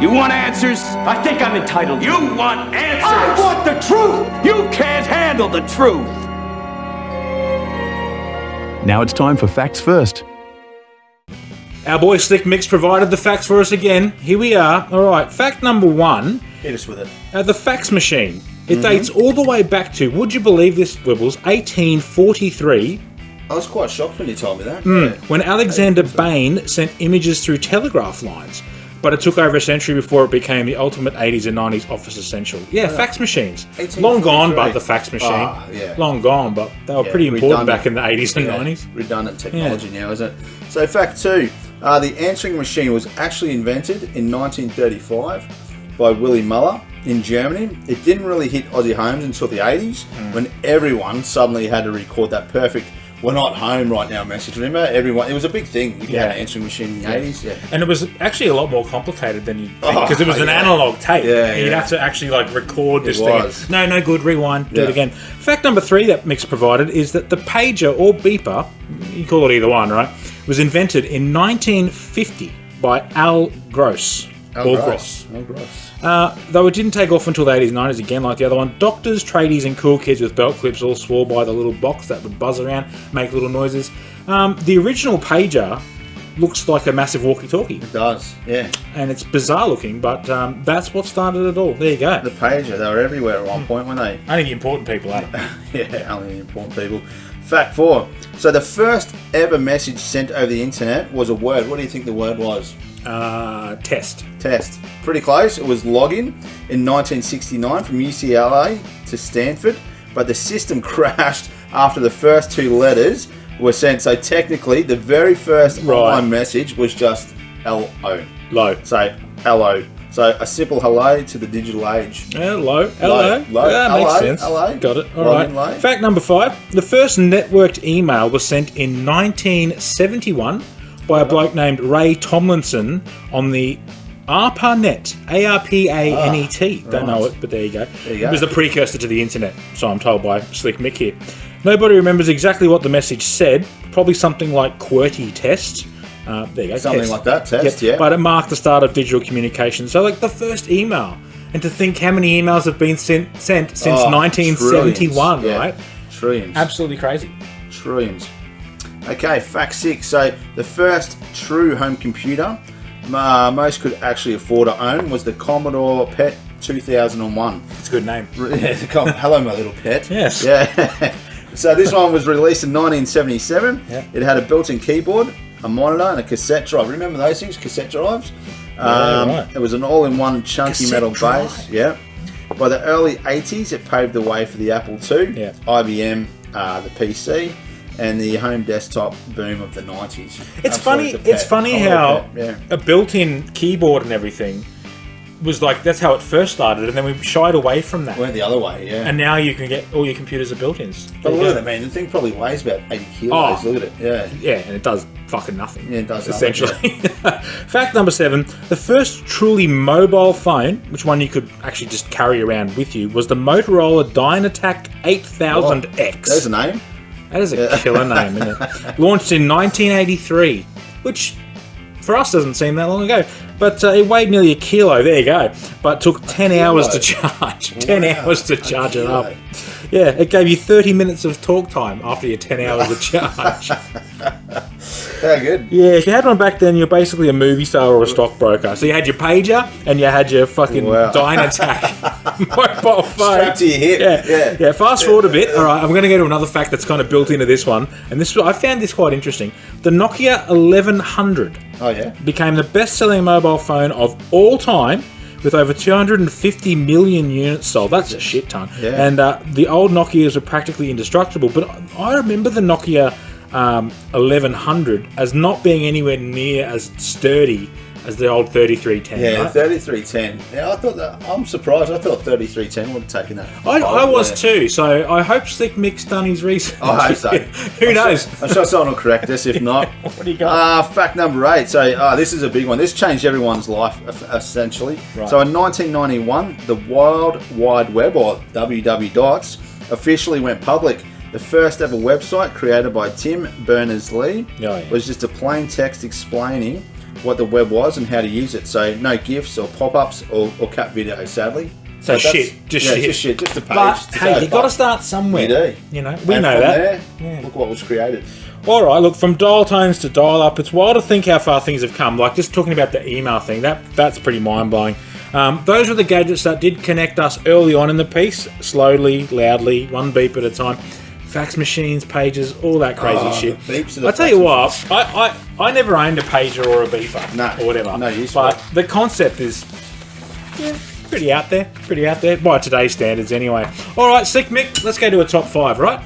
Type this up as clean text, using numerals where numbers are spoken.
You want answers? I think I'm entitled. You want answers? I want the truth! You can't handle the truth! Now it's time for Facts First. Our boy Slick Mick's provided the facts for us again. Here we are. All right, fact number 1. Hit us with it. The fax machine. It dates all the way back to, would you believe this, Wibbles, 1843, I was quite shocked when you told me that. when Alexander Bain sent images through telegraph lines. But it took over a century before it became the ultimate 80s and 90s office essential. Yeah, fax machines. 1843. Long gone, but the fax machine. Yeah. Long gone, but they were pretty important back in the 80s and 90s. Redundant technology now, isn't it? So fact 2, the answering machine was actually invented in 1935 by Willy Muller in Germany. It didn't really hit Aussie homes until the 80s when everyone suddenly had to record that perfect "we're not home right now" message. Remember, everyone, it was a big thing. You had an answering machine in the 80s. Yeah. And it was actually a lot more complicated than you'd think, because it was an analog tape. You'd have to actually record this thing. No good, rewind, do it again. Fact number 3 that Mick's provided is that the pager or beeper, you call it either one, right, was invented in 1950 by Al Gross. Gross. Though it didn't take off until the 80s and 90s again, like the other one. Doctors, tradies, and cool kids with belt clips all swore by the little box that would buzz around, make little noises. The original pager looks like a massive walkie-talkie. It does, yeah. And it's bizarre looking, but that's what started it all. There you go. The pager, they were everywhere at one point, weren't they? Only the important people, Adam. Yeah, only the important people. Fact 4. So the first ever message sent over the internet was a word. What do you think the word was? Test. Pretty close. It was login in 1969 from UCLA to Stanford, but the system crashed after the first 2 letters were sent. So technically, the very first online message was just LO. Low. So hello. So a simple hello to the digital age. Hello. Low. That makes sense. Hello. Got it. All right. Fact number 5. The first networked email was sent in 1971 by a bloke named Ray Tomlinson on the ARPANET. A-R-P-A-N-E-T. Don't know it, but there you go. It was the precursor to the internet, so I'm told by Slick Mick here. Nobody remembers exactly what the message said. Probably something like QWERTY test. There you go. Something like that, test, yeah. But it marked the start of digital communication. So, the first email. And to think how many emails have been sent since 1971, trillions. right? Trillions. Absolutely crazy. Trillions. Okay, fact 6. So the first true home computer most could actually afford to own was the Commodore PET 2001. It's a good name. Hello, my little pet. Yes. Yeah. So this one was released in 1977. Yeah. It had a built-in keyboard, a monitor, and a cassette drive. Remember those things, cassette drives? Right. It was an all-in-one chunky Cassette metal drive. base. Yeah. By the early 80s, it paved the way for the Apple II, IBM, the PC, and the home desktop boom of the 90s. It's funny how a built-in keyboard and everything was that's how it first started, and then we shied away from that. Went the other way, yeah. And now you can get all your computers are built-ins. But look at it, man. The thing probably weighs about 80 kilos. Look at it, yeah. Yeah, and it does fucking nothing. Yeah, it does essentially. Fact number 7: the first truly mobile phone, which one you could actually just carry around with you, was the Motorola Dynatac 8000X. There's a name. That is a killer name, isn't it? Launched in 1983, which for us doesn't seem that long ago. But it weighed nearly a kilo. There you go. But took 10 hours to charge. 10 hours to charge it up. Yeah, it gave you 30 minutes of talk time after your 10 hours of charge. How good. Yeah, if you had one back then, you're basically a movie star or a stockbroker. So you had your pager and you had your fucking Dynatac mobile phone. Strapped to your hip. Yeah. Fast forward a bit. All right, I'm going to go to another fact that's kind of built into this one. And I found this quite interesting. The Nokia 1100 became the best-selling mobile phone of all time, with over 250 million units sold. That's a shit ton. Yeah. And the old Nokias were practically indestructible. But I remember the Nokia 1100 as not being anywhere near as sturdy as the old 3310. Yeah, right? 3310. Yeah, I thought that. I'm surprised. I thought 3310 would have taken that. I was too. So I hope Slick Mick's done his research. I hope so. Who knows? I'm sure someone will correct us if not. What do you got? Fact number 8. So this is a big one. This changed everyone's life essentially. Right. So in 1991, the World Wide Web, or www, officially went public. The first ever website created by Tim Berners-Lee was just a plain text explaining what the web was and how to use it. So no GIFs or pop-ups or cut videos, sadly. So But shit, that's- just yeah, shit. just shit, just a page. But to hey, go, you got to but start somewhere. You do. You know, we and know from that. There, look what was created. All right, look, from dial tones to dial up, it's wild to think how far things have come. Like just talking about the email thing, that's pretty mind blowing. Those were the gadgets that did connect us early on in the piece, slowly, loudly, one beep at a time. Fax machines, pages, all that crazy shit. the beeps of the I tell you fax what, I never owned a pager or a beeper, No, or whatever. no use for but it. the concept is pretty out there by today's standards, anyway. All right, Slick Mick, let's go to a top 5, right?